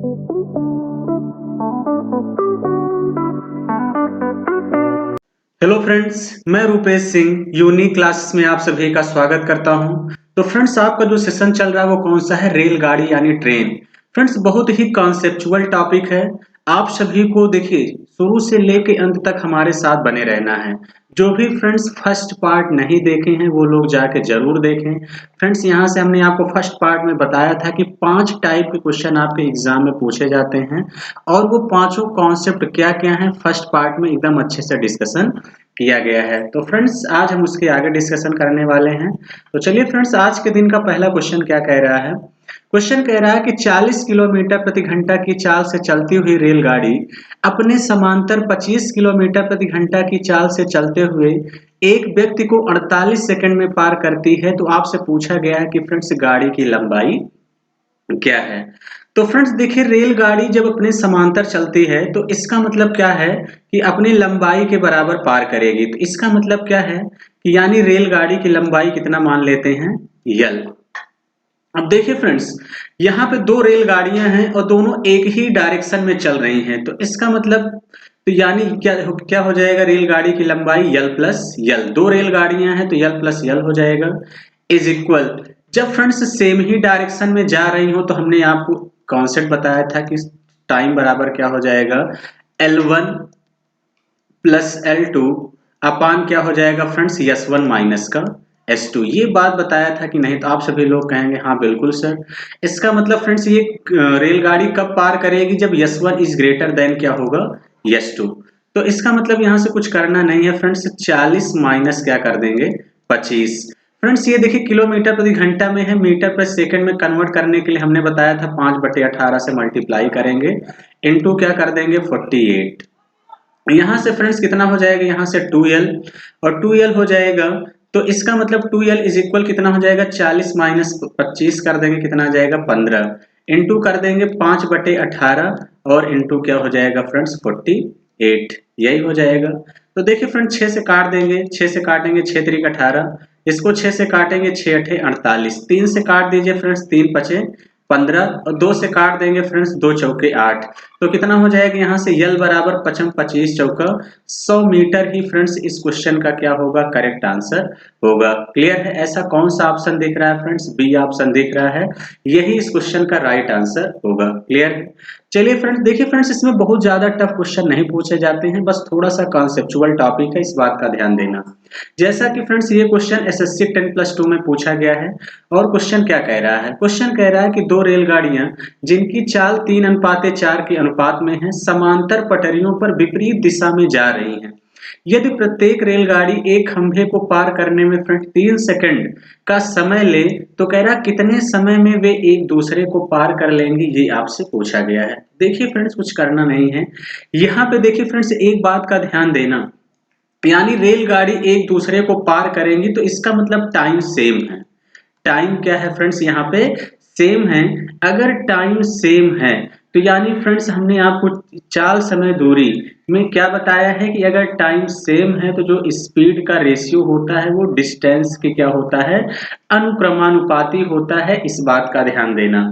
Hello friends, मैं Rupesh Singh unique classes में आप सभी का स्वागत करता हूं। तो फ्रेंड्स, आपका जो सेशन चल रहा है वो कौन सा है? रेलगाड़ी यानी ट्रेन। फ्रेंड्स, बहुत ही कॉन्सेप्चुअल टॉपिक है। आप सभी को देखिए शुरू से लेके अंत तक हमारे साथ बने रहना है। जो भी फ्रेंड्स फर्स्ट पार्ट नहीं देखे हैं वो लोग जाके जरूर देखें। फ्रेंड्स, यहाँ से हमने आपको फर्स्ट पार्ट में बताया था कि 5 टाइप के क्वेश्चन आपके एग्जाम में पूछे जाते हैं और वो पांचों कॉन्सेप्ट क्या क्या हैं फर्स्ट पार्ट में एकदम अच्छे से डिस्कशन किया गया है। तो फ्रेंड्स, आज हम उसके आगे डिस्कशन करने वाले हैं। तो चलिए फ्रेंड्स, आज के दिन का पहला क्वेश्चन क्या कह रहा है? क्वेश्चन कह रहा है कि 40 किलोमीटर प्रति घंटा की चाल से चलती हुई रेलगाड़ी अपने समांतर 25 किलोमीटर प्रति घंटा की चाल से चलते हुए एक व्यक्ति को 48 सेकंड में पार करती है। तो आपसे पूछा गया है कि फ्रेंड्स गाड़ी की लंबाई क्या है? तो फ्रेंड्स देखिए, रेलगाड़ी जब अपने समांतर चलती है तो इसका मतलब क्या है कि अपनी लंबाई के बराबर पार करेगी। तो इसका मतलब क्या है कि यानी रेलगाड़ी की लंबाई कितना मान लेते हैं? यल। अब देखिए फ्रेंड्स, यहाँ पे दो रेलगाड़ियां हैं और दोनों एक ही डायरेक्शन में चल रही हैं। तो इसका मतलब तो यानी क्या हो जाएगा? रेलगाड़ी की लंबाई यल प्लस यल। दो रेलगाड़ियां हैं तो यल प्लस यल हो जाएगा इज इक्वल। जब फ्रेंड्स सेम ही डायरेक्शन में जा रही हो तो हमने आपको कॉन्सेप्ट बताया था कि टाइम बराबर क्या हो जाएगा? L1 प्लस L2 अपान क्या हो जाएगा फ्रेंड्स? S1 माइनस का S2। ये बात बताया था कि नहीं? तो आप सभी लोग कहेंगे हाँ बिल्कुल सर। इसका मतलब फ्रेंड्स ये रेलगाड़ी कब पार करेगी? जब S1 इज ग्रेटर देन क्या होगा? S2। तो इसका मतलब यहाँ से कुछ करना नहीं है फ्रेंड्स। 40 माइनस क्या कर देंगे? 25। फ्रेंड्स ये देखिए किलोमीटर प्रति घंटा में है, मीटर प्रति सेकंड में कन्वर्ट करने के लिए हमने बताया था 5/18 से मल्टीप्लाई करेंगे, इनटू क्या कर देंगे? 48। यहाँ से फ्रेंड्स कितना हो जाएगा? यहाँ से 2l और 2l हो जाएगा। तो इसका मतलब 2l इज इक्वल कितना हो जाएगा? 40 माइनस 25 कर देंगे, कितना आ जाएगा? 15। इंटू कर देंगे 5/18 और इंटू क्या हो जाएगा फ्रेंड्स? 48। यही हो जाएगा। तो देखिए फ्रेंड्स 6 से काट देंगे, 6 से काटेंगे 6 3 18, इसको 6 से काटेंगे 6 8 48, 3 से काट दीजिए फ्रेंड्स 3 5 15 और 2 से काट देंगे फ्रेंड्स 2 चौके 8। तो कितना हो जाएगा? यहाँ से यल बराबर 5 25 चौका 100 मीटर ही फ्रेंड्स इस क्वेश्चन का क्या होगा? करेक्ट आंसर होगा। क्लियर है? ऐसा कौन सा ऑप्शन दिख रहा है फ्रेंड्स? बी ऑप्शन दिख रहा है, यही इस क्वेश्चन का राइट आंसर होगा। क्लियर है? चलिए फ्रेंड्स देखिए फ्रेंड्स, इसमें बहुत ज्यादा टफ क्वेश्चन नहीं पूछे जाते हैं, बस थोड़ा सा कॉन्सेप्चुअल टॉपिक है, इस बात का ध्यान देना। जैसा कि फ्रेंड्स ये क्वेश्चन एसएससी 10+2 में पूछा गया है और क्वेश्चन क्या कह रहा है? क्वेश्चन कह रहा है कि दो रेलगाड़ियां जिनकी चाल 3:4 के अनुपात में है समांतर पटरियों पर विपरीत दिशा में जा रही हैं। यदि प्रत्येक रेलगाड़ी एक खंभे को पार करने में फ्रेंड 3 सेकंड का समय ले तो कह रहा कितने समय में वे एक दूसरे को पार कर लेंगे? ये आपसे पूछा गया है। देखिए फ्रेंड्स कुछ करना नहीं है, यहाँ पे देखिए फ्रेंड्स एक बात का ध्यान देना, यानी रेलगाड़ी एक दूसरे को पार करेंगी तो इसका मतलब टाइम सेम है। टाइम क्या है फ्रेंड्स? यहाँ पे सेम है। अगर टाइम सेम है तो यानी फ्रेंड्स हमने आपको चाल समय दूरी में क्या बताया है कि अगर टाइम सेम है तो जो स्पीड का रेशियो होता है वो डिस्टेंस के क्या होता है? अनुक्रमानुपाती होता है। इस बात का ध्यान देना।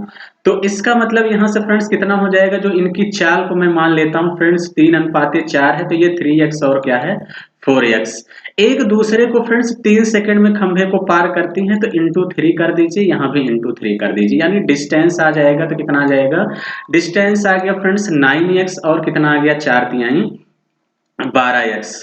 तो इसका मतलब यहाँ से फ्रेंड्स कितना हो जाएगा? जो इनकी चाल को मैं मान लेता हूँ फ्रेंड्स 3:4 है तो ये 3x और क्या है? 4x। एक दूसरे को फ्रेंड्स 3 सेकंड में खंभे को पार करती हैं तो इंटू 3 कर दीजिए, यहाँ भी इंटू 3 कर दीजिए, यानी डिस्टेंस आ जाएगा। तो कितना आ जाएगा? डिस्टेंस आ गया फ्रेंड्स 9x और कितना आ गया? 4×3 12x।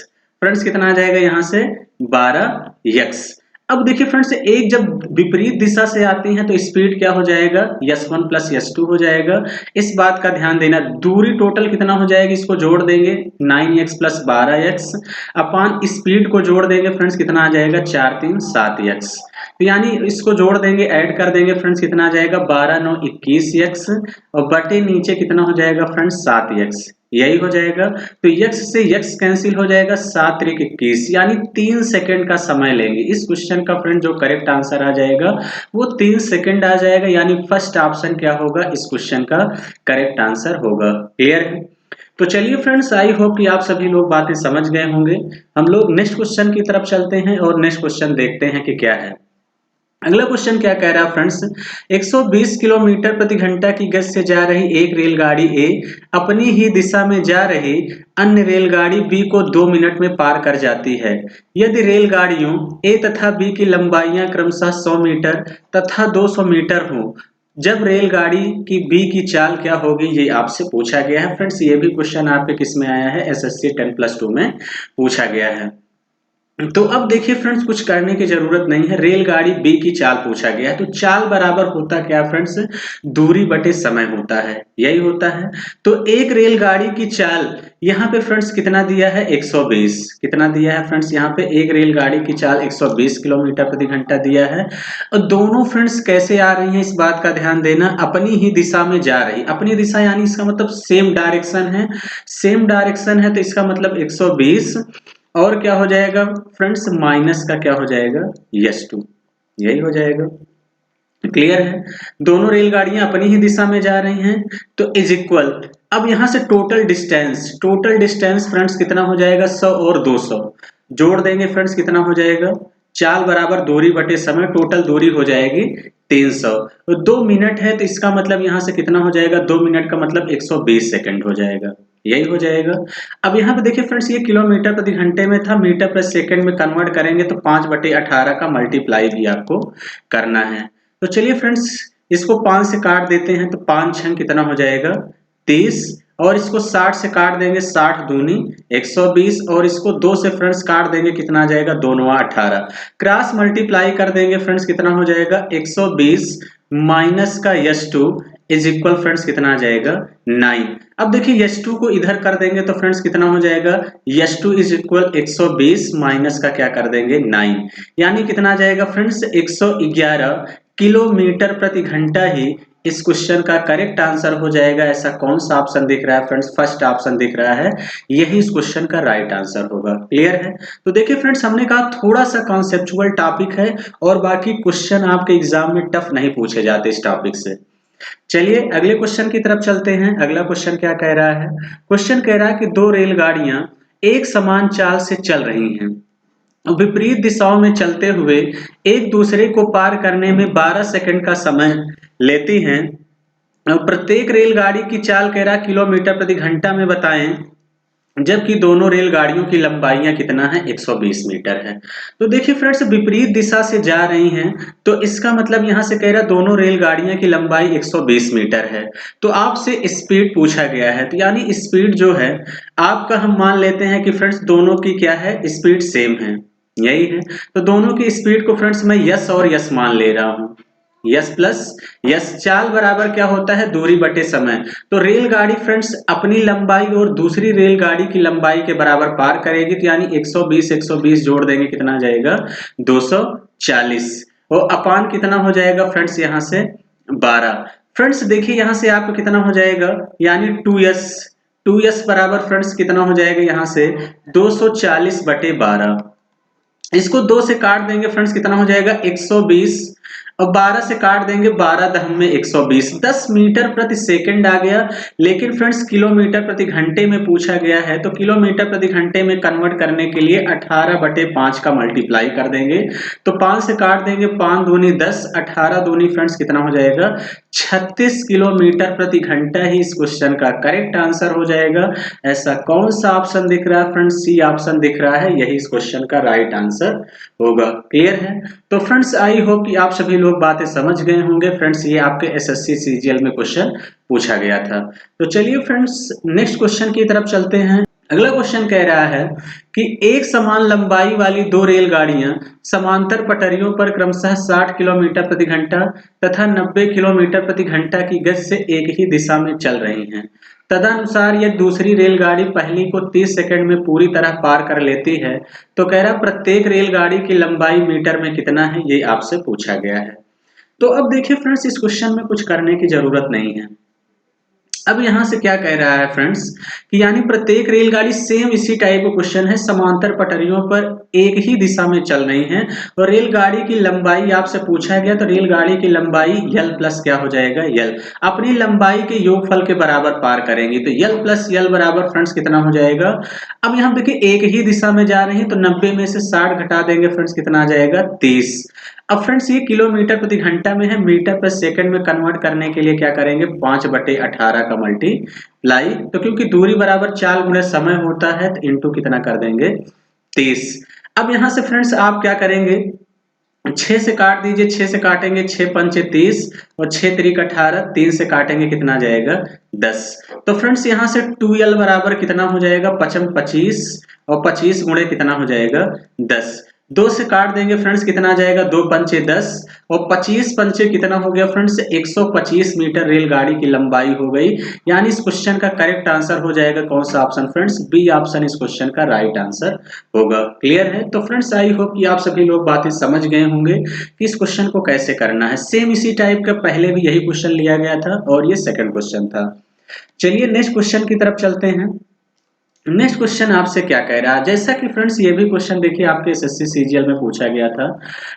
फ्रेंड्स कितना आ जाएगा यहाँ से? 12x। अब देखिए फ्रेंड्स एक जब विपरीत दिशा से आती है तो स्पीड क्या हो जाएगा? S1 प्लस S2 हो जाएगा। इस बात का ध्यान देना। दूरी टोटल कितना हो जाएगी? इसको जोड़ देंगे 9x प्लस 12x अपान स्पीड को जोड़ देंगे फ्रेंड्स कितना आ जाएगा? 4 3 7x। तो यानी इसको जोड़ देंगे, ऐड कर देंगे फ्रेंड्स कितना आ जाएगा? 12 9 21x और बटे नीचे कितना हो जाएगा फ्रेंड्स? 7x। यही हो जाएगा। तो x से x कैंसिल हो जाएगा, 7 3 21, यानी 3 सेकंड का समय लेंगे। इस क्वेश्चन का फ्रेंड जो करेक्ट आंसर आ जाएगा वो 3 सेकंड आ जाएगा, यानी फर्स्ट ऑप्शन क्या होगा? इस क्वेश्चन का करेक्ट आंसर होगा। क्लियर है? तो चलिए फ्रेंड्स, आई होप कि आप सभी लोग बातें समझ गए होंगे। हम लोग नेक्स्ट क्वेश्चन की तरफ चलते हैं और नेक्स्ट क्वेश्चन देखते हैं कि क्या है। अगला क्वेश्चन क्या कह रहा है फ्रेंड्स, 120 किलोमीटर प्रति घंटा की गति से जा रही एक रेलगाड़ी ए अपनी ही दिशा में जा रही अन्य रेलगाड़ी बी को 2 मिनट में पार कर जाती है। यदि रेलगाड़ियों ए तथा बी की लंबाइयां क्रमशः 100 मीटर तथा 200 मीटर हो, जब रेलगाड़ी की बी की चाल क्या होगी, ये आपसे पूछा गया है। फ्रेंड्स ये भी क्वेश्चन आपके किस में आया है, एसएससी 10+2 में पूछा गया है। तो अब देखिए फ्रेंड्स, कुछ करने की जरूरत नहीं है, रेलगाड़ी बी की चाल पूछा गया है। तो चाल बराबर होता क्या फ्रेंड्स, दूरी बटे समय होता है, यही होता है। तो एक रेलगाड़ी की चाल यहाँ पे फ्रेंड्स कितना दिया है, 120। कितना दिया है फ्रेंड्स, यहाँ पे एक रेलगाड़ी की चाल 120 किलोमीटर प्रति घंटा दिया है। और दोनों फ्रेंड्स कैसे आ रही हैं, इस बात का ध्यान देना, अपनी ही दिशा में जा रही। अपनी दिशा यानी इसका मतलब सेम डायरेक्शन है, सेम डायरेक्शन है, तो इसका मतलब 120 और क्या हो जाएगा फ्रेंड्स, माइनस का क्या हो जाएगा, यस2, यही हो जाएगा। क्लियर है, दोनों रेलगाड़ियां अपनी ही दिशा में जा रही हैं, तो इज इक्वल, अब यहां से टोटल डिस्टेंस फ्रेंड्स कितना हो जाएगा, 100 और 200 जोड़ देंगे फ्रेंड्स, कितना हो जाएगा, चाल बराबर दूरी बटे समय, टोटल दूरी हो जाएगी 300। तो 2 मिनट है, तो इसका मतलब यहां से कितना हो जाएगा, 2 मिनट का मतलब 120 सेकंड हो जाएगा, यही हो जाएगा। अब यहाँ पे देखिए फ्रेंड्स, ये किलोमीटर प्रति घंटे में था, मीटर प्रति सेकंड में कन्वर्ट करेंगे तो 5/18 का मल्टीप्लाई भी आपको करना है। तो चलिए फ्रेंड्स, इसको 5 से काट देते हैं, तो 5 छंग कितना हो जाएगा, 30, और इसको 60 से काट देंगे, 60 दूनी 120, और इसको 2 से फ्रेंड्स काट देंगे, कितना आ जाएगा, 2 9 18, क्रॉस मल्टीप्लाई कर देंगे फ्रेंड्स, कितना हो जाएगा, 120 माइनस का यस2 इज इक्वल फ्रेंड्स कितना आ जाएगा, 9। अब देखिए यस2 को इधर कर देंगे तो फ्रेंड्स कितना हो जाएगा, यस2 इज इक्वल 120 माइनस का क्या कर देंगे, 9, यानी कितना आ जाएगा फ्रेंड्स, 111 किलोमीटर प्रति घंटा ही इस क्वेश्चन का करेक्ट आंसर हो जाएगा। ऐसा कौन सा ऑप्शन दिख रहा है फ्रेंड्स, फर्स्ट ऑप्शन दिख रहा है, यही इस क्वेश्चन का राइट आंसर होगा। क्लियर है, तो देखिए फ्रेंड्स, हमने कहा थोड़ा सा कॉन्सेप्चुअल टॉपिक है और बाकी क्वेश्चन आपके एग्जाम में टफ नहीं पूछे जाते इस टॉपिक से। चलिए अगले क्वेश्चन की तरफ चलते हैं। अगला क्वेश्चन क्या कह रहा है, क्वेश्चन कह रहा है कि 2 रेलगाड़ियां एक समान चाल से चल रही हैं, विपरीत दिशाओं में चलते हुए एक दूसरे को पार करने में 12 सेकंड का समय लेती हैं। प्रत्येक रेलगाड़ी की चाल कह रहा किलोमीटर प्रति घंटा में बताएं, जबकि दोनों रेलगाड़ियों की लंबाइयां कितना है, 120 मीटर है। तो देखिए फ्रेंड्स, विपरीत दिशा से जा रही हैं, तो इसका मतलब यहां से कह रहा दोनों रेलगाड़ियां की लंबाई 120 मीटर है। तो आपसे स्पीड पूछा गया है, तो यानी स्पीड जो है आपका, हम मान लेते हैं कि फ्रेंड्स दोनों की क्या है, स्पीड सेम है, यही है। तो दोनों की स्पीड को फ्रेंड्स मैं यस और यस मान ले रहा हूं, यस प्लस यस, चाल बराबर क्या होता है, दूरी बटे समय। तो रेलगाड़ी फ्रेंड्स अपनी लंबाई और दूसरी रेलगाड़ी की लंबाई के बराबर पार करेगी, तो यानी 120 जोड़ देंगे, कितना आ जाएगा, 240, और अपान कितना हो जाएगा फ्रेंड्स, यहां से 12। फ्रेंड्स देखिए यहां से आपको कितना हो जाएगा, यानी 2s बराबर फ्रेंड्स कितना हो जाएगा, यहां से 240/12। इसको 2 से काट देंगे फ्रेंड्स, कितना हो जाएगा, 120, और 12 से काट देंगे, 12 दहम में 120, 10 मीटर प्रति सेकंड आ गया। लेकिन फ्रेंड्स किलोमीटर प्रति घंटे में पूछा गया है, तो किलोमीटर प्रति घंटे में कन्वर्ट करने के लिए 18/5 का मल्टीप्लाई कर देंगे। तो 5 से काट देंगे, 5 दूनी 10, 18 दूनी फ्रेंड्स कितना हो जाएगा, 36 किलोमीटर प्रति घंटा ही इस क्वेश्चन का करेक्ट आंसर हो जाएगा। ऐसा कौन सा ऑप्शन दिख रहा है फ्रेंड्स, सी ऑप्शन दिख रहा है, यही इस क्वेश्चन का राइट आंसर होगा। क्लियर है, तो फ्रेंड्स आई होप कि आप सभी लोग बातें समझ गए होंगे। फ्रेंड्स ये आपके एसएससी सीजीएल में क्वेश्चन पूछा गया था। तो चलिए फ्रेंड्स नेक्स्ट क्वेश्चन की तरफ चलते हैं। अगला क्वेश्चन कह रहा है कि एक समान लंबाई वाली 2 रेलगाड़ियां समांतर पटरियों पर क्रमशः 60 किलोमीटर प्रति घंटा तथा 90 किलोमीटर प्रति घंटा की गति से एक ही दिशा में चल रही हैं। तदनुसार यदि दूसरी रेलगाड़ी पहली को 30 सेकंड में पूरी तरह पार कर लेती है, तो कह रहा प्रत्येक रेलगाड़ी की लंबाई मीटर में कितना है, ये आपसे पूछा गया है। तो अब देखिए फ्रेंड्स, इस क्वेश्चन में कुछ करने की जरूरत नहीं है। अब यहां से क्या कह रहा है फ्रेंड्स कि यानी प्रत्येक रेलगाड़ी सेम इसी टाइप का क्वेश्चन है, समांतर पटरियों पर एक ही दिशा में चल रही हैं और रेलगाड़ी की लंबाई आपसे पूछा गया, तो रेलगाड़ी की लंबाई यल प्लस क्या हो जाएगा, यल, अपनी लंबाई के योगफल के बराबर पार करेंगे, तो यल प्लस यल बराबर फ्रेंड्स कितना हो जाएगा। अब यहाँ देखिए एक ही दिशा में जा रही है, तो 90 में से 60 घटा देंगे फ्रेंड्स, कितना आ जाएगा, 30। अब फ्रेंड्स ये किलोमीटर प्रति घंटा में है, मीटर पर सेकंड में कन्वर्ट करने के लिए क्या करेंगे 5/18 का मल्टीप्लाई, तो क्योंकि दूरी बराबर 4 गुणे समय होता है तो इंटू कितना कर देंगे 30। अब यहां से फ्रेंड्स आप क्या करेंगे 6 से काट दीजिए, 6 से काटेंगे 6 पंचे 30 और 6 त्रिक 18, 3 से काटेंगे कितना आ जाएगा 10। तो फ्रेंड्स यहाँ से 2l बराबर कितना हो जाएगा 25 और 25 गुणे कितना हो जाएगा 10। 2 से काट देंगे फ्रेंड्स कितना आ जाएगा 2 पंचे 10 और 25 पंचे कितना हो गया फ्रेंड्स 125 मीटर रेलगाड़ी की लंबाई हो गई। यानी इस क्वेश्चन का करेक्ट आंसर हो जाएगा कौन सा ऑप्शन फ्रेंड्स, बी ऑप्शन इस क्वेश्चन का राइट आंसर होगा। क्लियर है? तो फ्रेंड्स आई होप कि आप सभी लोग बातें समझ गए होंगे कि इस क्वेश्चन को कैसे करना है। सेम इसी टाइप का पहले भी यही क्वेश्चन लिया गया था और ये सेकंड क्वेश्चन था। चलिए नेक्स्ट क्वेश्चन की तरफ चलते हैं। नेक्स्ट क्वेश्चन आपसे क्या कह रहा है, जैसा कि फ्रेंड्स ये भी क्वेश्चन देखिए आपके एसएससी सीजीएल में पूछा गया था।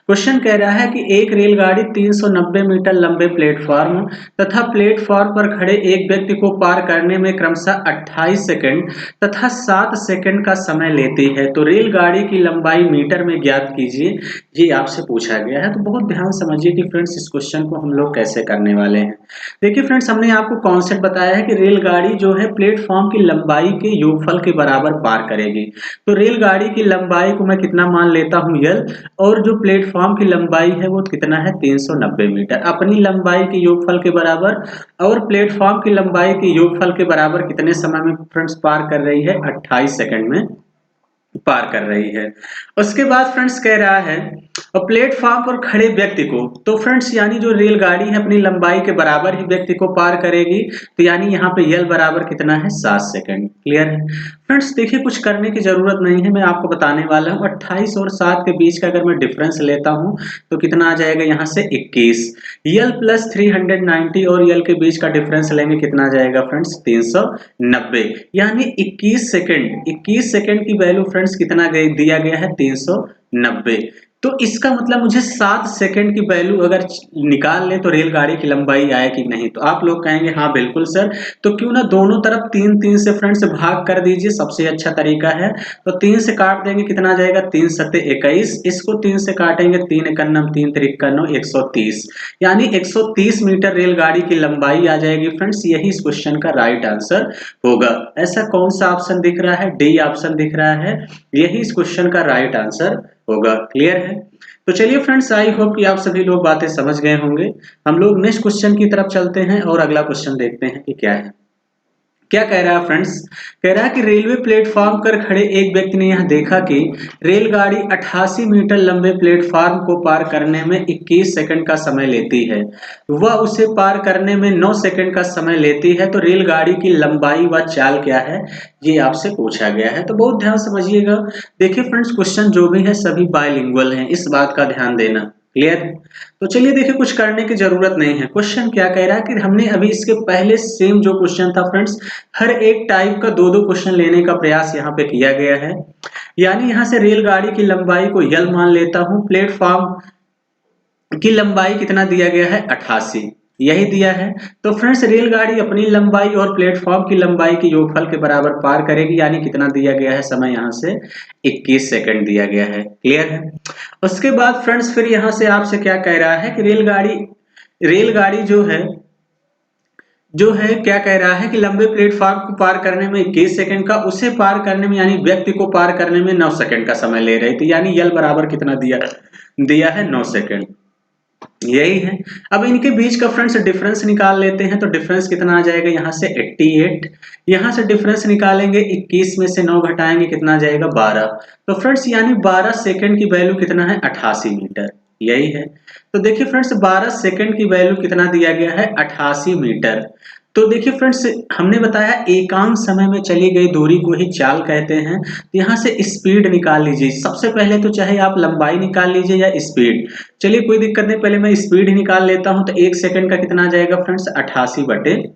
क्वेश्चन कह रहा है कि एक रेलगाड़ी 390 मीटर लंबे प्लेटफॉर्म तथा प्लेटफॉर्म पर खड़े एक व्यक्ति को पार करने में क्रमशः 28 सेकंड तथा 7 सेकंड का समय लेती है, तो रेलगाड़ी की लंबाई मीटर में ज्ञात कीजिए, ये आपसे पूछा गया है। तो बहुत ध्यान समझिए कि फ्रेंड्स इस क्वेश्चन को हम लोग कैसे करने वाले हैं। देखिए फ्रेंड्स हमने आपको कॉन्सेप्ट बताया है कि रेलगाड़ी जो है प्लेटफॉर्म की लंबाई के योगफल के बराबर पार करेगी। तो रेलगाड़ी की लंबाई को मैं कितना मान लेता हूं l, और जो प्लेटफॉर्म की लंबाई है वो कितना है 390 मीटर। अपनी लंबाई के योगफल के बराबर और प्लेटफॉर्म की लंबाई के योगफल के बराबर कितने समय में फ्रेंड्स पार कर रही है 28 सेकंड में पार कर रही है। उसके बाद फ्रेंड्स कह रहा है और प्लेटफॉर्म पर खड़े व्यक्ति को, तो फ्रेंड्स यानी जो रेलगाड़ी है अपनी लंबाई के बराबर ही व्यक्ति को पार करेगी, तो यानी यहाँ पे यल बराबर कितना है 7 सेकंड। क्लियर है? फ्रेंड्स देखिए कुछ करने की जरूरत नहीं है, मैं आपको बताने वाला हूँ। 28 और 7 के बीच का अगर मैं डिफरेंस लेता हूँ तो कितना आ जाएगा यहाँ से 21। यल प्लस 390 और यल के बीच का डिफरेंस लेंगे कितना आ जाएगा फ्रेंड्स 390। यानी 21 सेकंड की वैल्यू फ्रेंड्स कितना दिया गया है 390। तो इसका मतलब मुझे 7 सेकंड की वैल्यू अगर निकाल ले तो रेलगाड़ी की लंबाई आए कि नहीं, तो आप लोग कहेंगे हाँ बिल्कुल सर, तो क्यों ना दोनों तरफ 3 से फ्रेंड्स भाग कर दीजिए, सबसे अच्छा तरीका है। तो 3 से काट देंगे कितना आ जाएगा 3 सत्ते 21, इसको 3 से काटेंगे 3 एकन्नम 3 त्रिकन्नम 130, यानी 130 मीटर रेलगाड़ी की लंबाई आ जाएगी फ्रेंड्स। यही इस क्वेश्चन का राइट आंसर होगा। ऐसा कौन सा ऑप्शन दिख रहा है, डी ऑप्शन दिख रहा है, यही इस क्वेश्चन का राइट आंसर होगा। क्लियर है? तो चलिए फ्रेंड्स आई होप कि आप सभी लोग बातें समझ गए होंगे। हम लोग नेक्स्ट क्वेश्चन की तरफ चलते हैं और अगला क्वेश्चन देखते हैं कि क्या है। क्या कह रहा है फ्रेंड्स, कह रहा है कि रेलवे प्लेटफॉर्म पर खड़े एक व्यक्ति ने यह देखा कि रेलगाड़ी 88 मीटर लंबे प्लेटफॉर्म को पार करने में 21 सेकंड का समय लेती है, वह उसे पार करने में 9 सेकंड का समय लेती है, तो रेलगाड़ी की लंबाई व चाल क्या है, ये आपसे पूछा गया है। तो बहुत ध्यान समझिएगा। देखिए फ्रेंड्स क्वेश्चन जो भी है सभी बायलिंगुअल हैं, इस बात का ध्यान देना। क्लियर? तो चलिए देखिए कुछ करने की जरूरत नहीं है। क्वेश्चन क्या कह रहा है कि हमने अभी इसके पहले सेम जो क्वेश्चन था फ्रेंड्स, हर एक टाइप का 2-2 क्वेश्चन लेने का प्रयास यहाँ पे किया गया है। यानी यहाँ से रेलगाड़ी की लंबाई को यल मान लेता हूं, प्लेटफॉर्म की लंबाई कितना दिया गया है 88, यही दिया है। तो फ्रेंड्स रेलगाड़ी अपनी लंबाई और प्लेटफॉर्म की लंबाई के योगफल के बराबर पार करेगी, यानी कितना दिया गया है समय यहाँ से 21 सेकंड दिया गया है। क्लियर है? उसके बाद फ्रेंड्स फिर यहाँ से आपसे क्या कह रहा है कि रेलगाड़ी जो है क्या कह रहा है कि लंबे प्लेटफॉर्म को पार करने में 21 सेकंड का, उसे पार करने में यानी व्यक्ति को पार करने में 9 सेकंड का समय ले रही थी, यानी यल बराबर कितना दिया है 9 सेकंड, यही है। अब इनके बीच का फ्रेंड्स डिफरेंस निकाल लेते हैं, तो डिफरेंस कितना आ जाएगा यहाँ से 88। यहाँ से डिफरेंस निकालेंगे 21 में से 9 घटाएंगे कितना आ जाएगा 12। तो फ्रेंड्स यानी 12 सेकंड की वैल्यू कितना है 88 मीटर, यही है। तो देखिए फ्रेंड्स 12 सेकंड की वैल्यू कितना दिया गया है 88 मीटर। तो देखिए फ्रेंड्स हमने बताया एकांक समय में चली गई दूरी को ही चाल कहते हैं। तो यहाँ से स्पीड निकाल लीजिए। सबसे पहले तो चाहे आप लंबाई निकाल लीजिए या स्पीड, चलिए कोई दिक्कत नहीं, पहले मैं स्पीड ही निकाल लेता हूं। तो 1 सेकंड का कितना आ जाएगा फ्रेंड्स 88/12।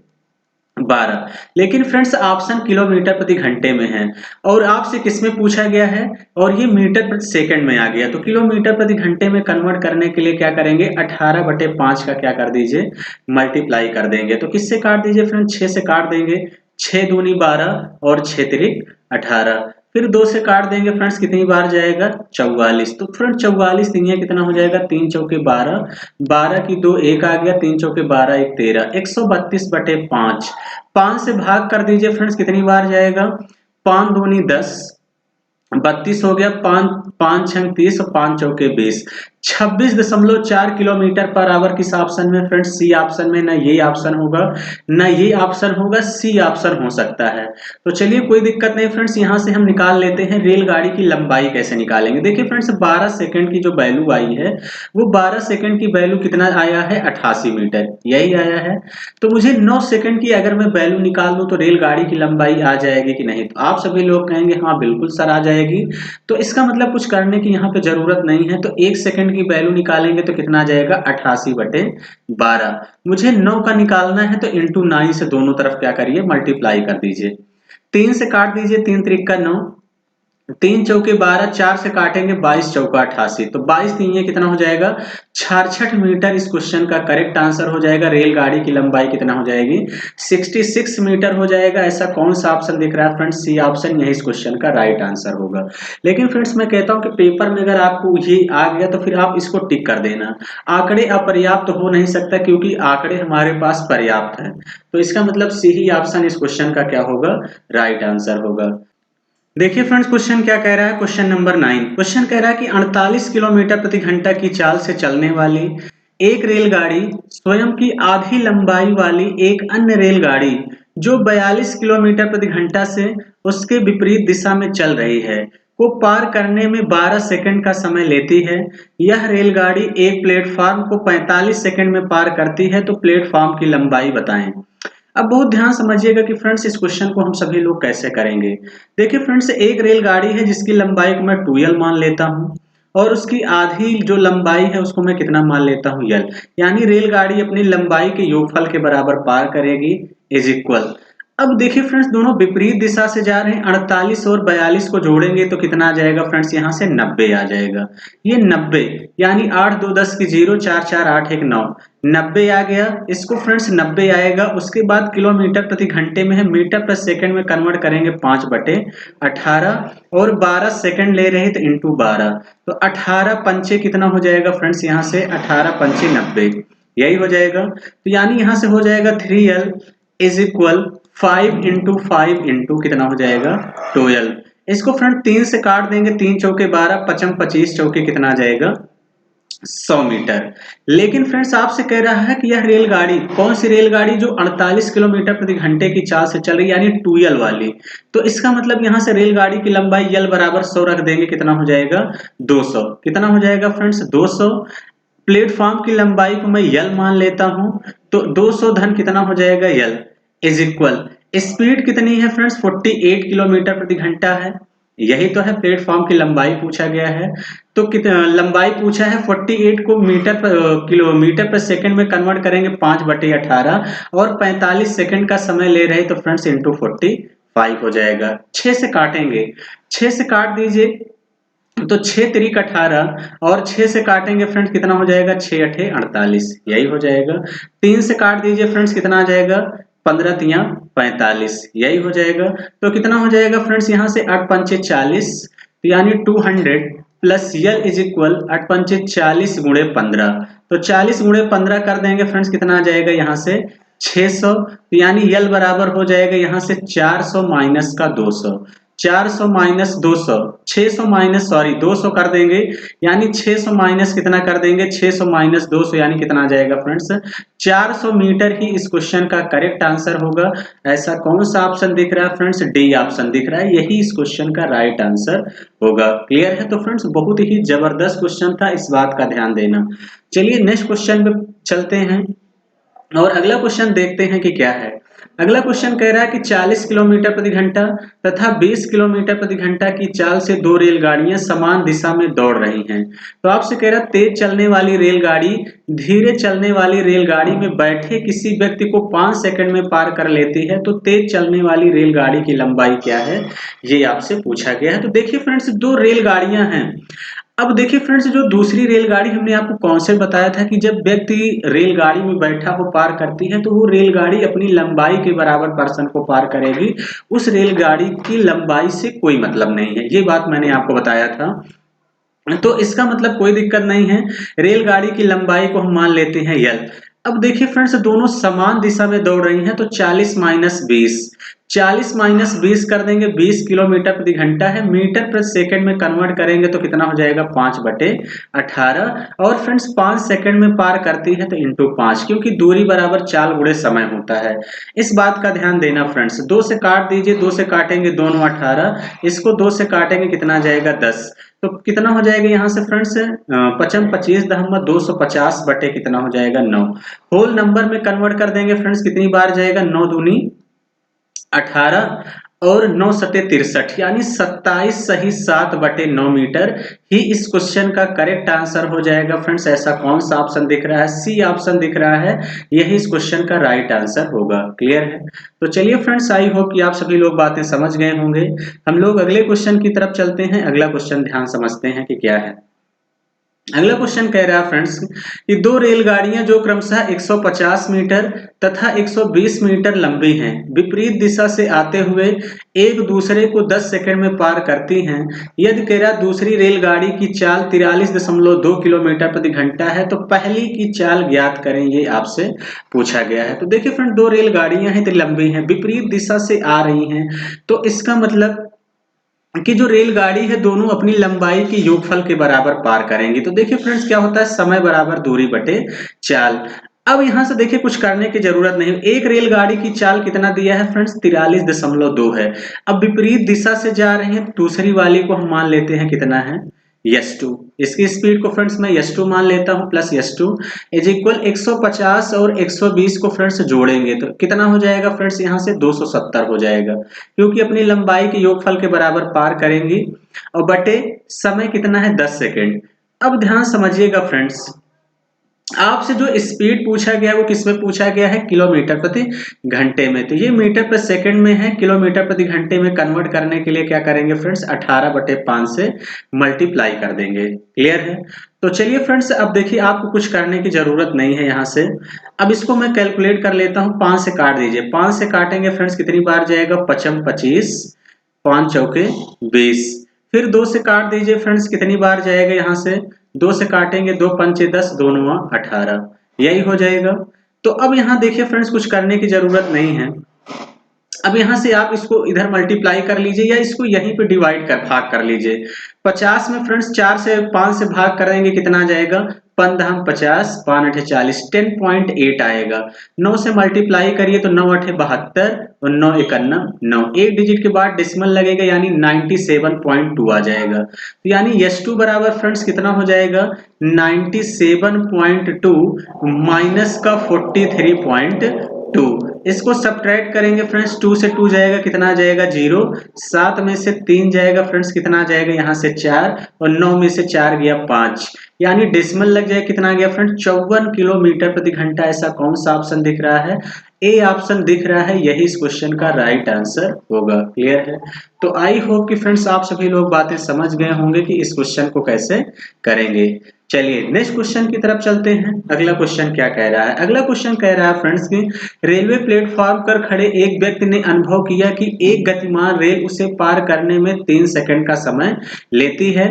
लेकिन फ्रेंड्स ऑप्शन किलोमीटर प्रति घंटे में है और आपसे किसमें पूछा गया है, और ये मीटर प्रति सेकंड में आ गया। तो किलोमीटर प्रति घंटे में कन्वर्ट करने के लिए क्या करेंगे 18/5 का क्या कर दीजिए मल्टीप्लाई कर देंगे। तो किससे काट दीजिए फ्रेंड्स 6 से काट देंगे, 6 दूनी 12 और 6 तिरिक 18। फिर 2 से काट देंगे फ्रेंड्स, कितनी बार जाएगा 44। तो फ्रेंड 44 तीन कितना हो जाएगा, 3 चौके 12, 12 की 2 1 आ गया, 3 चौके 12 1 13, 132/5। 5 से भाग कर दीजिए फ्रेंड्स, कितनी बार जाएगा, 5 दूनी 10, 32 हो गया, 5 6 30 और 5 चौके 20, 26.4 किलोमीटर पर आवर किस ऑप्शन में फ्रेंड्स, सी ऑप्शन में। ना ये ऑप्शन होगा, ना ये ऑप्शन होगा, सी ऑप्शन हो सकता है। तो चलिए कोई दिक्कत नहीं फ्रेंड्स, यहां से हम निकाल लेते हैं रेलगाड़ी की लंबाई कैसे निकालेंगे। देखिए फ्रेंड्स 12 सेकंड की जो वैल्यू आई है, वो 12 सेकंड की वैल्यू कितना आया है, 88 मीटर, यही आया है। तो मुझे 9 सेकंड की अगर मैं वैल्यू निकाल दूं तो रेलगाड़ी की लंबाई आ जाएगी कि नहीं। तो आप सभी लोग कहेंगे हाँ बिल्कुल सर आ जाएगी। तो इसका मतलब कुछ करने की यहाँ पे जरूरत नहीं है। तो 1 सेकंड की वैल्यू निकालेंगे तो कितना आ जाएगा, 88/12। मुझे 9 का निकालना है तो इंटू 9 से दोनों तरफ क्या करिए, मल्टीप्लाई कर दीजिए। 3 से काट दीजिए, 3 त्रिक का 9, 3 चौके 12, 4 से काटेंगे 22 चौका 88। तो 22 तीन कितना हो जाएगा, 66 मीटर। इस क्वेश्चन का करेक्ट आंसर हो जाएगा। रेलगाड़ी की लंबाई कितना हो जाएगी, 66 मीटर हो जाएगा। ऐसा कौन सा ऑप्शन दिख रहा है फ्रेंड्स, सी ऑप्शन यही इस क्वेश्चन का राइट आंसर होगा। लेकिन फ्रेंड्स मैं कहता हूं कि पेपर में अगर आपको ये आ गया तो फिर आप इसको टिक कर देना। आंकड़े अपर्याप्त हो नहीं सकता, क्योंकि आंकड़े हमारे पास पर्याप्त है। तो इसका मतलब सी ही ऑप्शन इस क्वेश्चन का क्या होगा, राइट आंसर होगा। देखिए फ्रेंड्स क्वेश्चन क्या कह रहा है, क्वेश्चन नंबर 9। क्वेश्चन कह रहा है कि 48 किलोमीटर प्रति घंटा की चाल से चलने वाली एक रेलगाड़ी स्वयं की आधी लंबाई वाली एक अन्य रेलगाड़ी जो 42 किलोमीटर प्रति घंटा से उसके विपरीत दिशा में चल रही है को पार करने में 12 सेकंड का समय लेती है। यह रेलगाड़ी एक प्लेटफॉर्म को 45 सेकंड में पार करती है, तो प्लेटफॉर्म की लंबाई बताएं। अब बहुत ध्यान समझिएगा कि फ्रेंड्स इस क्वेश्चन को हम सभी लोग कैसे करेंगे। देखिए फ्रेंड्स एक रेलगाड़ी है जिसकी लंबाई को मैं 2l मान लेता हूं, और उसकी आधी जो लंबाई है उसको मैं कितना मान लेता हूं, l। यानी रेलगाड़ी अपनी लंबाई के योगफल के बराबर पार करेगी, इज इक्वल। अब देखिए फ्रेंड्स दोनों विपरीत दिशा से जा रहे हैं। 48 और 42 को जोड़ेंगे तो कितना आ जाएगा फ्रेंड्स, यहाँ से 90 आ जाएगा। ये 90 यानी 8 2 10 की 0, 4 4 8 1 9, 90 आ गया। इसको फ्रेंड्स 90 आएगा। उसके बाद किलोमीटर प्रति घंटे में है, मीटर प्रति सेकंड में कन्वर्ट करेंगे 5/18, और 12 सेकंड ले रहे हैं तो इंटू 12। तो 18 पंचे कितना हो जाएगा फ्रेंड्स, यहाँ से 18 पंचे 90, यही हो जाएगा। तो यानी यहाँ से हो जाएगा 3l is equal 5 into 5 into कितना हो जाएगा, 12। इसको फ्रेंड 3 से काट देंगे, 3 चौके 12, 55 25 चौके कितना आ जाएगा, 100 मीटर। लेकिन फ्रेंड्स आपसे कह रहा है कि यह रेलगाड़ी कौन सी रेलगाड़ी, जो 48 किलोमीटर प्रति घंटे की चाल से चल रही है, यानी 2l वाली। तो इसका मतलब यहां से रेलगाड़ी की लंबाई l बराबर 100 रख देंगे, कितना हो जाएगा 200। कितना हो जाएगा फ्रेंड्स 200। प्लेटफॉर्म की लंबाई को मैं l मान लेता हूं, तो 200 धन कितना हो जाएगा l इज इक्वल। स्पीड कितनी है फ्रेंड्स, 48 किलोमीटर प्रति घंटा है। यही तो है, प्लेटफॉर्म की लंबाई पूछा गया है। तो कितना लंबाई पूछा है, 48 को किलोमीटर पर सेकंड में कन्वर्ट करेंगे 5/18, और 45 सेकंड का समय ले रहे तो फ्रेंड्स इंटू 45 हो जाएगा। 6 से काटेंगे, 6 से काट दीजिए तो 6 त्रिक 18, और 6 से काटेंगे फ्रेंड्स कितना हो जाएगा, 6 8 48, यही हो जाएगा। 3 से काट दीजिए फ्रेंड्स कितना आ जाएगा, 15 3 45, यही हो जाएगा। तो कितना हो जाएगा फ्रेंड्स, यहाँ से 8 पंचे 40, तो यानी 200 प्लस यल इज इक्वल 8 पंचे 40 गुणे 15। तो 40 गुणे 15 कर देंगे फ्रेंड्स, कितना आ जाएगा यहाँ से 600। तो यानी यल बराबर हो जाएगा यहाँ से 400 माइनस का 200, 400 माइनस 200, 600 माइनस 200 कर देंगे, यानी 600 माइनस कितना कर देंगे, 600 माइनस 200 यानी कितना आ जाएगा फ्रेंड्स, 400 मीटर ही इस क्वेश्चन का करेक्ट आंसर होगा। ऐसा कौन सा ऑप्शन दिख रहा है फ्रेंड्स, डी ऑप्शन दिख रहा है, यही इस क्वेश्चन का राइट आंसर होगा। क्लियर है। तो फ्रेंड्स बहुत ही जबरदस्त क्वेश्चन था, इस बात का ध्यान देना। चलिए नेक्स्ट क्वेश्चन पे चलते हैं और अगला क्वेश्चन देखते हैं कि क्या है। अगला क्वेश्चन कह रहा है कि 40 किलोमीटर प्रति घंटा तथा 20 किलोमीटर प्रति घंटा की चाल से दो रेलगाड़ियां समान दिशा में दौड़ रही हैं। तो आपसे कह रहा है तेज चलने वाली रेलगाड़ी धीरे चलने वाली रेलगाड़ी में बैठे किसी व्यक्ति को 5 सेकंड में पार कर लेती है, तो तेज चलने वाली रेलगाड़ी की लंबाई क्या है, ये आपसे पूछा गया है। तो देखिए फ्रेंड्स दो रेलगाड़ियां हैं, अब देखिए फ्रेंड्स, जो दूसरी रेलगाड़ी हमने आपको कॉन्सेप्ट बताया था कि जब व्यक्ति रेलगाड़ी में बैठा हो पार करती है तो वो रेलगाड़ी अपनी लंबाई के बराबर पर्सन को पार करेगी, उस रेलगाड़ी की लंबाई से कोई मतलब नहीं है। ये बात मैंने आपको बताया था। तो इसका मतलब कोई दिक्कत नहीं है, रेलगाड़ी की लंबाई को हम मान लेते हैं यल। अब देखिए फ्रेंड्स, दोनों समान दिशा में दौड़ रही हैं तो 40 माइनस 20, 40 माइनस 20 कर देंगे, 20 किलोमीटर प्रति घंटा है, मीटर प्रति सेकंड में कन्वर्ट करेंगे तो कितना हो जाएगा 5/18। और फ्रेंड्स 5 सेकंड में पार करती है तो इंटू 5, क्योंकि दूरी बराबर चाल गुणे समय होता है। इस बात का ध्यान देना फ्रेंड्स। 2 से काट दीजिए, 2 से काटेंगे 2 9 18, इसको 2 से काटेंगे कितना आ जाएगा 10। तो कितना हो जाएगा यहाँ से फ्रेंड्स, 25 बटे कितना हो जाएगा 9। होल नंबर में कन्वर्ट कर देंगे फ्रेंड्स, कितनी बार जाएगा 9 दूनी 18 और 9 सते 63, यानी 27 सही 7/9 मीटर ही इस क्वेश्चन का करेक्ट आंसर हो जाएगा फ्रेंड्स। ऐसा कौन सा ऑप्शन दिख रहा है? सी ऑप्शन दिख रहा है, यही इस क्वेश्चन का राइट आंसर होगा। क्लियर है? तो चलिए फ्रेंड्स, आई होप कि आप सभी लोग बातें समझ गए होंगे। हम लोग अगले क्वेश्चन की तरफ चलते हैं। अगला क्वेश्चन ध्यान समझते हैं कि क्या है। अगला क्वेश्चन कह रहा है फ्रेंड्स कि दो रेलगाड़ियां जो क्रमशः 150 मीटर तथा 120 मीटर लंबी हैं, विपरीत दिशा से आते हुए एक दूसरे को 10 सेकंड में पार करती हैं। यदि कह रहा दूसरी रेलगाड़ी की चाल 43.2 किलोमीटर प्रति घंटा है तो पहली की चाल ज्ञात करें, ये आपसे पूछा गया है। तो देखिए फ्रेंड, दो रेलगाड़ियां हैं, लंबी हैं, विपरीत दिशा से आ रही हैं, तो इसका मतलब कि जो रेलगाड़ी है दोनों अपनी लंबाई के योगफल के बराबर पार करेंगी। तो देखिए फ्रेंड्स, क्या होता है, समय बराबर दूरी बटे चाल। अब यहां से देखिए कुछ करने की जरूरत नहीं। एक रेलगाड़ी की चाल कितना दिया है फ्रेंड्स, 43.2 है। अब विपरीत दिशा से जा रही है, दूसरी वाली को हम मान लेते हैं कितना है, s2। इसकी स्पीड को फ्रेंड्स मैं s2 मान लेता हूं, प्लस s2 इज इक्वल 150 और 120 को फ्रेंड्स जोड़ेंगे तो कितना हो जाएगा फ्रेंड्स, यहां से 270 हो जाएगा, क्योंकि अपनी लंबाई के योगफल के बराबर पार करेंगी। और बटे समय कितना है 10 सेकेंड। अब ध्यान समझिएगा फ्रेंड्स, आपसे जो स्पीड पूछा गया है वो किसमें पूछा गया है, किलोमीटर प्रति घंटे में। तो ये मीटर प्रति सेकंड में है, किलोमीटर प्रति घंटे में कन्वर्ट करने के लिए क्या करेंगे फ्रेंड्स, 18/5 से मल्टीप्लाई कर देंगे। क्लियर है? तो चलिए फ्रेंड्स, अब देखिए आपको कुछ करने की जरूरत नहीं है यहाँ से। अब इसको मैं कैलकुलेट कर लेता हूँ। 5 से काट दीजिए, 5 से काटेंगे फ्रेंड्स कितनी बार जाएगा, 5 25, 5 चौके 20। फिर 2 से काट दीजिए फ्रेंड्स, कितनी बार जाएगा, यहाँ से 2 से काटेंगे, 2 पंचे 10, 2 9 18, यही हो जाएगा। तो अब यहाँ देखिए फ्रेंड्स, कुछ करने की जरूरत नहीं है। अब यहां से आप इसको इधर मल्टीप्लाई कर लीजिए या इसको यहीं पे डिवाइड कर भाग कर लीजिए। 50 में फ्रेंड्स 4 से 5 से भाग करेंगे कितना आ जाएगा, 15 50, 5 8 40, 10.8 आएगा। 9 से मल्टीप्लाई करिए तो 9 8 72 और 9 51 9, एक डिजिट के बाद डेसिमल लगेगा यानी 97.2 आ जाएगा। तो यानी S2 बराबर फ्रेंड्स कितना हो जाएगा, 97.2 माइनस का 43.2। इसको सब्ट्रैक्ट करेंगे फ्रेंड्स, 2 से 2 जाएगा, कितना आ जाएगा 0, 7 में से 3 जाएगा फ्रेंड्स, कितना आ जाएगा यहाँ से 4, और 9 में से 4 गया 5, यानी डेसिमल लग जाएगा, कितना आ गया फ्रेंड्स 54 किलोमीटर प्रति घंटा। ऐसा कौन सा ऑप्शन दिख रहा है, ए ऑप्शन दिख रहा है, यही इस क्वेश्चन का राइट आंसर होगा। क्लियर है? तो आई होप कि फ्रेंड्स आप सभी लोग बातें समझ गए होंगे कि इस क्वेश्चन को कैसे करेंगे। चलिए नेक्स्ट क्वेश्चन की तरफ चलते हैं। अगला क्वेश्चन क्या कह रहा है, अगला क्वेश्चन कह रहा है फ्रेंड्स कि रेलवे प्लेटफॉर्म पर खड़े एक व्यक्ति ने अनुभव किया कि एक गतिमान रेल उसे पार करने में 3 सेकंड का समय लेती है,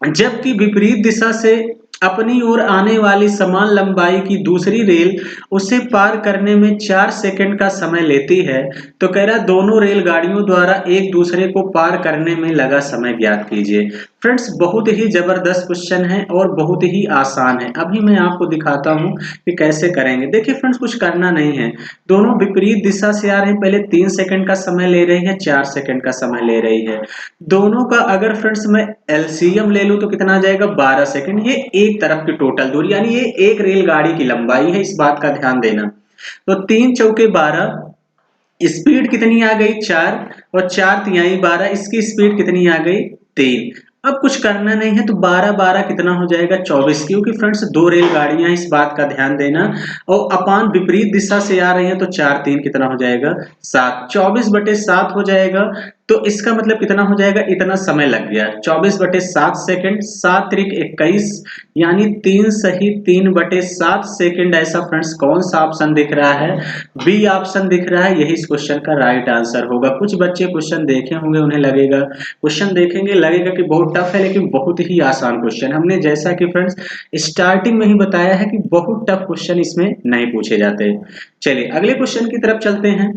जबकि विपरीत दिशा से अपनी ओर आने वाली समान लंबाई की दूसरी रेल उसे पार करने में 4 सेकंड का समय लेती है। तो कह रहा दोनों रेलगाड़ियों द्वारा एक दूसरे को पार करने में लगा समय ज्ञात कीजिए। फ्रेंड्स, बहुत ही जबरदस्त क्वेश्चन है और बहुत ही आसान है। अभी मैं आपको दिखाता हूं कि कैसे करेंगे। देखिए फ्रेंड्स, कुछ करना नहीं है, दोनों विपरीत दिशा से आ रहे हैं, पहले 3 सेकंड का समय ले रही है, 4 सेकंड का समय ले रही है। दोनों का अगर फ्रेंड्स मैं एलसीएम ले लूं तो कितना आ जाएगा 12 सेकंड। ये एक तरफ की टोटल दूरी, यानी ये एक रेलगाड़ी की लंबाई है, इस बात का ध्यान देना। तो 3 चौके 12, स्पीड कितनी आ गई 4, और 4 तिहाई 12, इसकी स्पीड कितनी आ गई 3। अब कुछ करना नहीं है, तो 12-12 कितना हो जाएगा 24, क्योंकि फ्रेंड्स दो रेलगाड़ियां, इस बात का ध्यान देना, और अपान विपरीत दिशा से आ रही हैं, तो 4-3 कितना हो जाएगा 7, 24/7 हो जाएगा। तो इसका मतलब कितना हो जाएगा, इतना समय लग गया 24/7 सेकंड, 7 त्रिक 21, यानी 3 सही 3/7 सेकंड। ऐसा फ्रेंड्स कौन सा ऑप्शन दिख रहा है, बी ऑप्शन दिख रहा है, यही इस क्वेश्चन का राइट आंसर होगा। कुछ बच्चे क्वेश्चन देखे होंगे, उन्हें लगेगा, क्वेश्चन देखेंगे लगेगा कि बहुत टफ है, लेकिन बहुत ही आसान क्वेश्चन। हमने जैसा कि फ्रेंड्स स्टार्टिंग में ही बताया है कि बहुत टफ क्वेश्चन इसमें नहीं पूछे जाते। चलिए अगले क्वेश्चन की तरफ चलते हैं।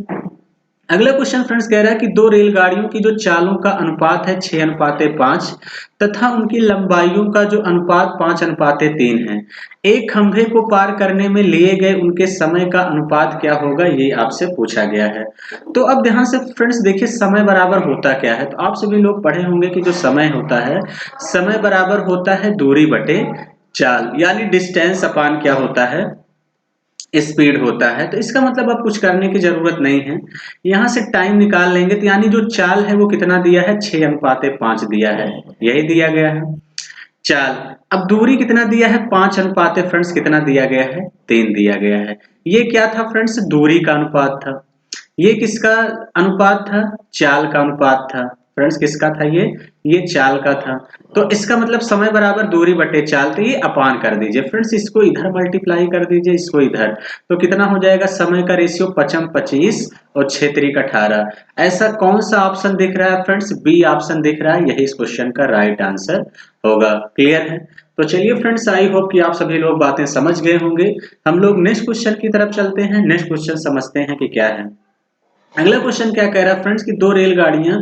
अगला क्वेश्चन फ्रेंड्स कह रहा है कि दो रेलगाड़ियों की जो चालों का अनुपात है 6:5 तथा उनकी लंबाइयों का जो अनुपात 5:3 है, एक खंभे को पार करने में लिए गए उनके समय का अनुपात क्या होगा, ये आपसे पूछा गया है। तो अब ध्यान से फ्रेंड्स देखिए, समय बराबर होता क्या है, तो आप सभी लोग पढ़े होंगे कि जो समय होता है, समय बराबर होता है दूरी बटे चाल, यानी डिस्टेंस अपान क्या होता है, स्पीड होता है। तो इसका मतलब अब कुछ करने की जरूरत नहीं है, यहां से टाइम निकाल लेंगे। तो यानी जो चाल है वो कितना दिया है, 6:5 दिया है, यही दिया गया है चाल। अब दूरी कितना दिया है, 5 फ्रेंड्स कितना दिया गया है, 3 दिया गया है। ये क्या था फ्रेंड्स, दूरी का अनुपात था। ये किसका अनुपात था, चाल का अनुपात था। फ्रेंड्स किसका था ये चाल का था। तो इसका मतलब समय बराबर दूरी बटे चाल, तो ये अपान कर दीजिए फ्रेंड्स, इसको इधर मल्टीप्लाई कर दीजिए, इसको इधर, तो कितना हो जाएगा, समय का रेशियो 5:25 और 6×3=18। ऐसा कौन सा ऑप्शन दिख रहा है फ्रेंड्स, बी ऑप्शन दिख रहा है, यही इस क्वेश्चन का राइट आंसर होगा। क्लियर है। तो चलिए फ्रेंड्स, आई होप कि आप सभी लोग बातें समझ गए होंगे। हम लोग नेक्स्ट क्वेश्चन की तरफ चलते हैं। नेक्स्ट क्वेश्चन समझते हैं कि क्या है। अगला क्वेश्चन क्या कह रहा है फ्रेंड्स कि दो रेलगाड़ियां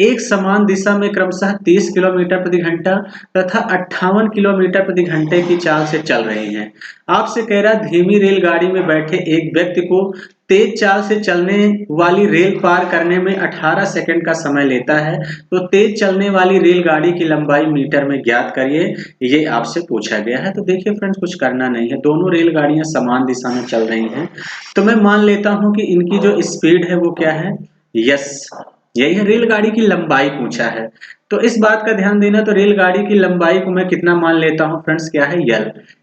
एक समान दिशा में क्रमशः 30 किलोमीटर प्रति घंटा तथा 58 किलोमीटर प्रति घंटे की चाल से चल रही हैं। आपसे कह रहा है धीमी रेलगाड़ी में बैठे एक व्यक्ति को तेज चाल से चलने वाली रेल पार करने में 18 सेकंड का समय लेता है, तो तेज चलने वाली रेलगाड़ी की लंबाई मीटर में ज्ञात करिए, ये आपसे पूछा गया है। तो देखिए फ्रेंड्स, कुछ करना नहीं है, दोनों रेलगाड़ियां समान दिशा में चल रही हैं, तो मैं मान लेता हूं कि इनकी जो स्पीड है वो क्या है, यस यही है। रेलगाड़ी की लंबाई पूछा है, तो इस बात का ध्यान देना, तो रेलगाड़ी की लंबाई को मैं कितना मान लेता हूं फ्रेंड्स, क्या है,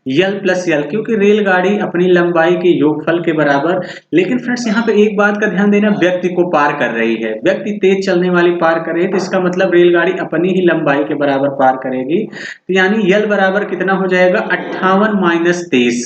यल प्लस यल, क्योंकि रेलगाड़ी अपनी लंबाई के योगफल के बराबर। लेकिन फ्रेंड्स यहाँ पे एक बात का ध्यान देना, व्यक्ति को पार कर रही है, व्यक्ति तेज चलने वाली पार कर रही है, तो इसका मतलब रेलगाड़ी अपनी ही लंबाई के बराबर पार करेगी। तो यानी यल बराबर कितना हो जाएगा, 58 - 23,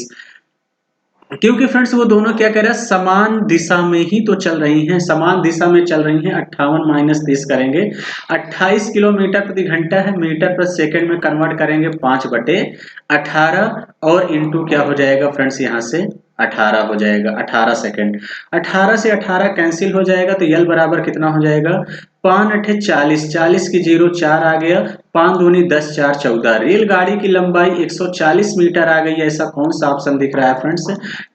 क्योंकि फ्रेंड्स वो दोनों क्या कह रहा है, समान दिशा में ही तो चल रही हैं, समान दिशा में चल रही हैं। 58 - 30 करेंगे, 28 किलोमीटर प्रति घंटा है, मीटर प्रति सेकंड में कन्वर्ट करेंगे 5/18, और इंटू क्या हो जाएगा फ्रेंड्स, यहाँ से 18 हो जाएगा, 18 सेकंड। 18 से 18 कैंसिल हो जाएगा, तो यल बराबर कितना हो जाएगा, 5×8 = 40, 40 की 0 4 आ गया, 5 दूनी 10 4 14। रेलगाड़ी की लंबाई 140 मीटर आ गई। ऐसा कौन सा ऑप्शन दिख रहा है फ्रेंड्स,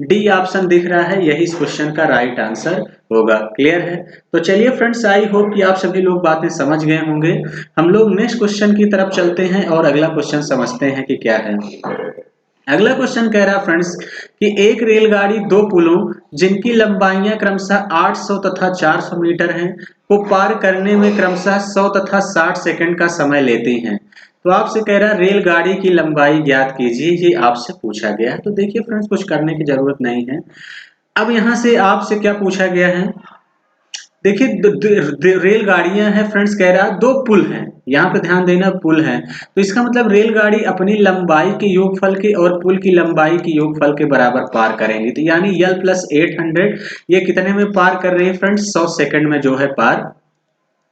डी ऑप्शन दिख रहा है, यही इस क्वेश्चन का राइट आंसर होगा। क्लियर है। तो चलिए फ्रेंड्स, आई होप कि आप सभी लोग बातें समझ गए होंगे। हम लोग नेक्स्ट क्वेश्चन की तरफ चलते हैं और अगला क्वेश्चन समझते हैं कि क्या है। अगला क्वेश्चन कह रहा है फ्रेंड्स कि एक रेलगाड़ी दो पुलों जिनकी लंबाइयां क्रमशः 800 तथा 400 मीटर हैं को पार करने में क्रमशः 100 तथा 60 सेकंड का समय लेती हैं। तो आपसे कह रहा है रेलगाड़ी की लंबाई ज्ञात कीजिए, ये आपसे पूछा गया है। तो देखिए फ्रेंड्स, कुछ करने की जरूरत नहीं है। अब यहाँ से आपसे क्या पूछा गया है, देखिए रेलगाड़ियां हैं फ्रेंड्स, कह रहा है दो पुल हैं, यहाँ पे ध्यान देना, पुल है, तो इसका मतलब रेलगाड़ी अपनी लंबाई के योगफल के और पुल की लंबाई के योगफल के बराबर पार करेंगी। तो यानी यल प्लस 800 ये कितने में पार कर रही है फ्रेंड्स, 100 सेकंड में जो है पार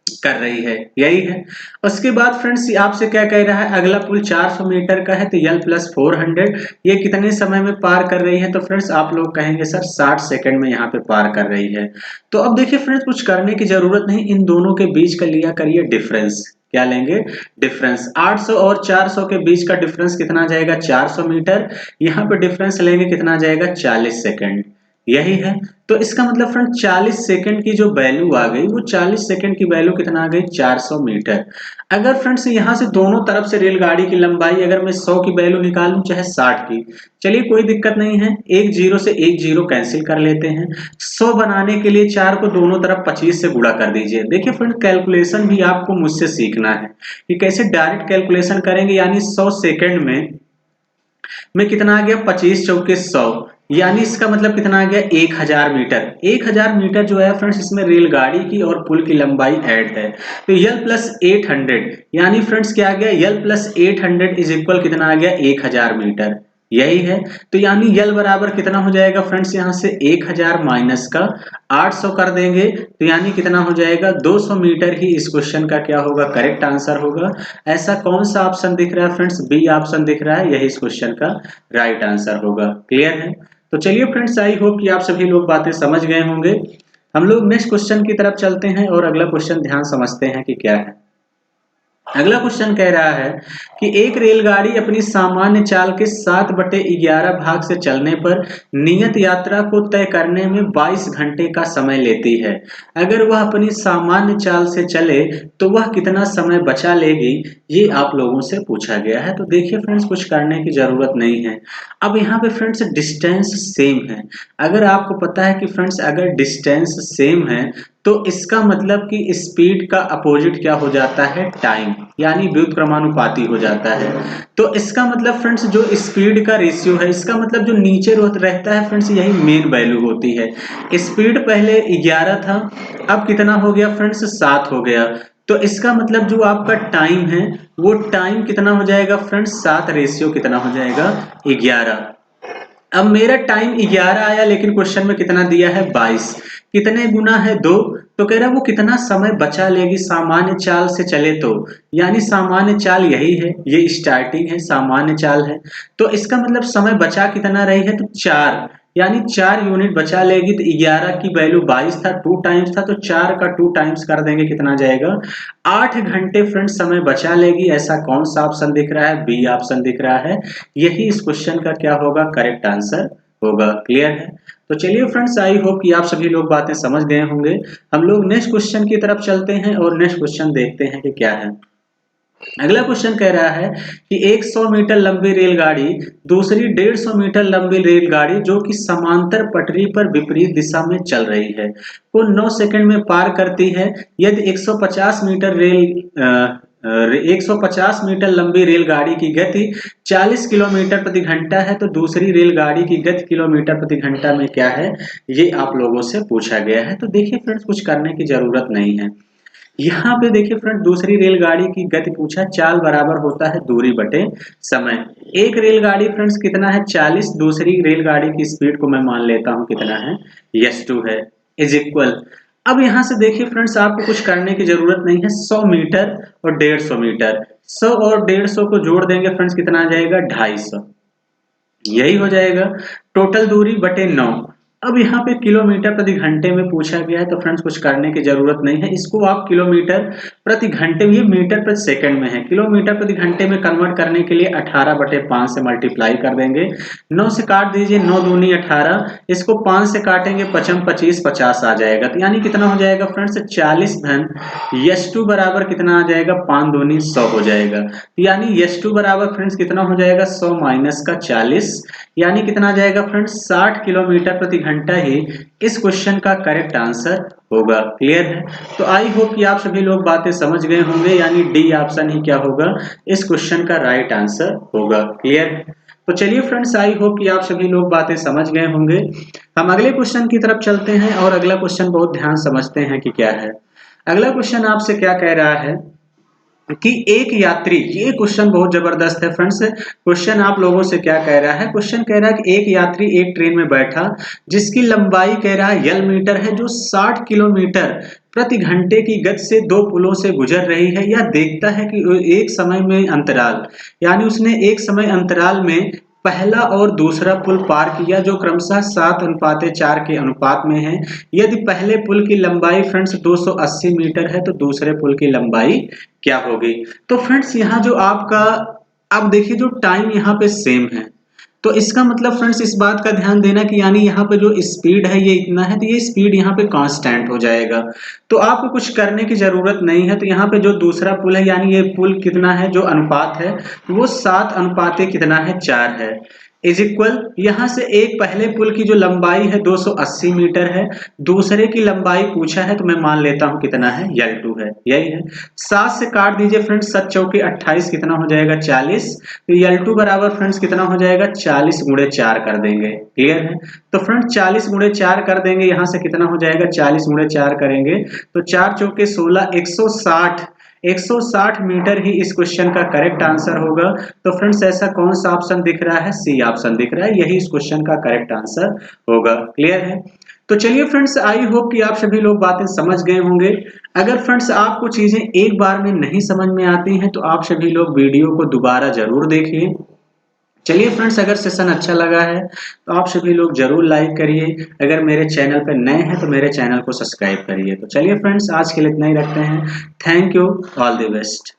कर रही है, यही है। उसके बाद फ्रेंड्स आपसे क्या कह रहा है, अगला पुल 400 मीटर का है, तो यल प्लस 400 ये कितने समय में पार कर रही है, तो फ्रेंड्स आप लोग कहेंगे सर 60 सेकंड में यहाँ पे पार कर रही है। तो अब देखिए फ्रेंड्स, कुछ करने की जरूरत नहीं, इन दोनों के बीच का लिया करिए डिफरेंस। क्या लेंगे, डिफरेंस। 800 और 400 के बीच का डिफरेंस कितना जाएगा, 400 मीटर। यहाँ पे डिफरेंस लेंगे, कितना जाएगा, 40 सेकंड। यही है। तो इसका मतलब फ्रेंड 40 सेकंड की जो वैल्यू आ गई वो 40 सेकंड की वैल्यू कितना आ गई 400 मीटर। अगर फ्रेंड्स यहाँ से दोनों तरफ से रेलगाड़ी की लंबाई अगर मैं 100 की वैल्यू निकालूं चाहे 60 की, चलिए कोई दिक्कत नहीं है, एक जीरो से एक जीरो कैंसिल कर लेते हैं। 100 बनाने के लिए 4 को दोनों तरफ 25 से गुणा कर दीजिए। देखिए फ्रेंड कैलकुलेशन भी आपको मुझसे सीखना है कि कैसे डायरेक्ट कैलकुलेशन करेंगे, यानी 100 सेकंड में कितना आ गया 25 चौके 100, यानी इसका मतलब कितना आ गया 1000 मीटर। 1000 मीटर जो है फ्रेंड्स इसमें रेलगाड़ी की और पुल की लंबाई ऐड है, तो यल प्लस 800 यानी फ्रेंड्स क्या आ गया यल प्लस 800 इज इक्वल कितना आ गया 1000 मीटर। यही है। तो यानी यल बराबर कितना हो जाएगा फ्रेंड्स, यहां से 1000 माइनस का 800 कर देंगे तो यानी कितना हो जाएगा 200 मीटर ही इस क्वेश्चन का क्या होगा करेक्ट आंसर होगा। ऐसा कौन सा ऑप्शन दिख रहा है फ्रेंड्स, बी ऑप्शन दिख रहा है, यही इस क्वेश्चन का राइट आंसर होगा। क्लियर है। तो चलिए फ्रेंड्स आई होप कि आप सभी लोग बातें समझ गए होंगे। हम लोग नेक्स्ट क्वेश्चन की तरफ चलते हैं और अगला क्वेश्चन ध्यान समझते हैं कि क्या है। अगला क्वेश्चन कह रहा है कि एक रेलगाड़ी अपनी सामान्य चाल के 7/11 भाग से चलने पर नियत यात्रा को तय करने में 22 घंटे का समय लेती है। अगर वह अपनी सामान्य चाल से चले तो वह कितना समय बचा लेगी, ये आप लोगों से पूछा गया है। तो देखिए फ्रेंड्स कुछ करने की जरूरत नहीं है। अब यहाँ पे फ्रेंड्स डिस्टेंस सेम है। अगर आपको पता है कि फ्रेंड्स अगर डिस्टेंस सेम है तो इसका मतलब कि स्पीड का अपोजिट क्या हो जाता है टाइम, यानी व्युत्क्रमानुपाती हो जाता है। तो इसका मतलब फ्रेंड्स जो स्पीड का रेशियो है, इसका मतलब जो नीचे रहता है फ्रेंड्स यही मेन वैल्यू होती है। स्पीड पहले 11 था, अब कितना हो गया फ्रेंड्स 7 हो गया। तो इसका मतलब जो आपका टाइम है वो टाइम कितना हो जाएगा फ्रेंड्स 7 रेशियो कितना हो जाएगा 11। अब मेरा टाइम 11 आया लेकिन क्वेश्चन में कितना दिया है 22, कितने गुना है 2, तो कह रहा है वो कितना समय बचा लेगी सामान्य चाल से चले तो, यानी सामान्य चाल यही है, ये स्टार्टिंग है सामान्य चाल है। तो इसका मतलब समय बचा कितना रही है तो 4, यानी 4 यूनिट बचा लेगी। तो 11 की वैल्यू 22 था, 2 टाइम्स था, तो 4 का 2 टाइम्स कर देंगे कितना जाएगा 8 घंटे फ्रेंड समय बचा लेगी। ऐसा कौन सा ऑप्शन दिख रहा है, बी ऑप्शन दिख रहा है, यही इस क्वेश्चन का क्या होगा करेक्ट आंसर होगा। क्लियर है। तो चलिए फ्रेंड्स आई होप कि आप सभी लोग बातें समझ गए होंगे। हम लोग नेक्स्ट क्वेश्चन की तरफ चलते हैं और नेक्स्ट क्वेश्चन देखते हैं कि क्या है। अगला क्वेश्चन कह रहा है कि 100 मीटर लंबी रेलगाड़ी दूसरी 150 मीटर लंबी रेलगाड़ी जो कि समांतर पटरी पर विपरीत दिशा में चल रही है को 9 सेकंड में पार करती है। यदि 150 मीटर लंबी रेलगाड़ी की गति 40 किलोमीटर प्रति घंटा है तो दूसरी रेलगाड़ी की गति किलोमीटर प्रति घंटा में क्या है, ये आप लोगों से पूछा गया है। तो देखिए फ्रेंड्स कुछ करने की जरूरत नहीं है। यहाँ पे देखिए फ्रेंड दूसरी रेलगाड़ी की गति पूछा, चाल बराबर होता है दूरी बटे समय। एक रेलगाड़ी फ्रेंड्स कितना है 40, दूसरी रेलगाड़ी की स्पीड को मैं मान लेता हूं कितना है s2 है, इज इक्वल। अब यहाँ से देखिए फ्रेंड्स आपको कुछ करने की जरूरत नहीं है। 100 मीटर और 150 मीटर, 100 और 150 को जोड़ देंगे फ्रेंड्स कितना आ जाएगा 250, यही हो जाएगा टोटल दूरी बटे 9। अब यहाँ पे किलोमीटर प्रति घंटे में पूछा गया है तो फ्रेंड्स कुछ करने की जरूरत नहीं है। इसको आप किलोमीटर प्रति घंटे में, ये मीटर प्रति सेकंड में है, किलोमीटर प्रति घंटे में कन्वर्ट करने के लिए 18/5 से मल्टीप्लाई कर देंगे। 9 से काट दीजिए, 9 दूनी 18, इसको 5 से काटेंगे 55 25 50 आ जाएगा। तो यानी कितना हो जाएगा फ्रेंड्स 40 धन s2 बराबर कितना आ जाएगा 5 दूनी 100 हो जाएगा। यानी s2 बराबर फ्रेंड्स कितना हो जाएगा 100 माइनस का 40, यानी कितना आ जाएगा फ्रेंड्स 60 किलोमीटर प्रति घंटा ही इस क्वेश्चन का करेक्ट आंसर होगा। क्लियर है। तो आई होप कि आप सभी लोग बातें समझ गए होंगे, यानी डी ऑप्शन ही क्या होगा इस क्वेश्चन का राइट आंसर होगा। क्लियर है। तो चलिए फ्रेंड्स आई होप कि आप सभी लोग बातें समझ गए होंगे। हम अगले क्वेश्चन की तरफ चलते हैं और अगला क्वेश्चन बहुत ध्यान समझते हैं कि क्या है। अगला क्वेश्चन आपसे क्या कह रहा है कि एक यात्री, ये क्वेश्चन बहुत जबरदस्त है फ्रेंड्स। क्वेश्चन आप लोगों से क्या कह रहा है, क्वेश्चन कह रहा है कि एक यात्री एक ट्रेन में बैठा जिसकी लंबाई कह रहा है यल मीटर है, जो 60 किलोमीटर प्रति घंटे की गति से 2 पुलों से गुजर रही है। यह देखता है कि एक समय में अंतराल, यानी उसने एक समय अंतराल में पहला और दूसरा पुल पार किया जो क्रमशः 7:4 के अनुपात में है। यदि पहले पुल की लंबाई फ्रेंड्स 280 मीटर है तो दूसरे पुल की लंबाई क्या होगी। तो फ्रेंड्स यहाँ जो आपका, अब देखिए जो टाइम यहाँ पे सेम है, तो इसका मतलब फ्रेंड्स इस बात का ध्यान देना कि यानी यहाँ पे जो स्पीड है ये इतना है, तो ये स्पीड यहाँ पे कांस्टेंट हो जाएगा। तो आपको कुछ करने की जरूरत नहीं है। तो यहाँ पे जो दूसरा पुल है यानी ये पुल कितना है, जो अनुपात है वो 7 अनुपाते कितना है, 4 है। इज इक्वल यहाँ से एक पहले पुल की जो लंबाई है 280 मीटर है, दूसरे की लंबाई पूछा है तो मैं मान लेता हूं कितना है, L2 है, यही है। 7 से काट दीजिए फ्रेंड्स, 7 चौके 28 कितना हो जाएगा, 40। तो L2 बराबर फ्रेंड्स कितना हो जाएगा, 40 गुणे 4 कर देंगे। क्लियर है। तो फ्रेंड्स 40 गुणे 4 कर देंगे, यहां से कितना हो जाएगा, 40 गुणे 4 करेंगे तो 4 चौके 16, 160 मीटर ही इस क्वेश्चन का करेक्ट आंसर होगा। तो फ्रेंड्स ऐसा कौन सा ऑप्शन दिख रहा है, सी ऑप्शन दिख रहा है, यही इस क्वेश्चन का करेक्ट आंसर होगा। क्लियर है। तो चलिए फ्रेंड्स, आई होप कि आप सभी लोग बातें समझ गए होंगे। अगर फ्रेंड्स आपको चीजें एक बार में नहीं समझ में आती हैं तो आप सभी लोग वीडियो को दोबारा जरूर देखिए। चलिए फ्रेंड्स, अगर सेशन अच्छा लगा है तो आप सभी लोग जरूर लाइक करिए। अगर मेरे चैनल पर नए हैं तो मेरे चैनल को सब्सक्राइब करिए। तो चलिए फ्रेंड्स, आज के लिए इतना ही रखते हैं। Thank you, all the best.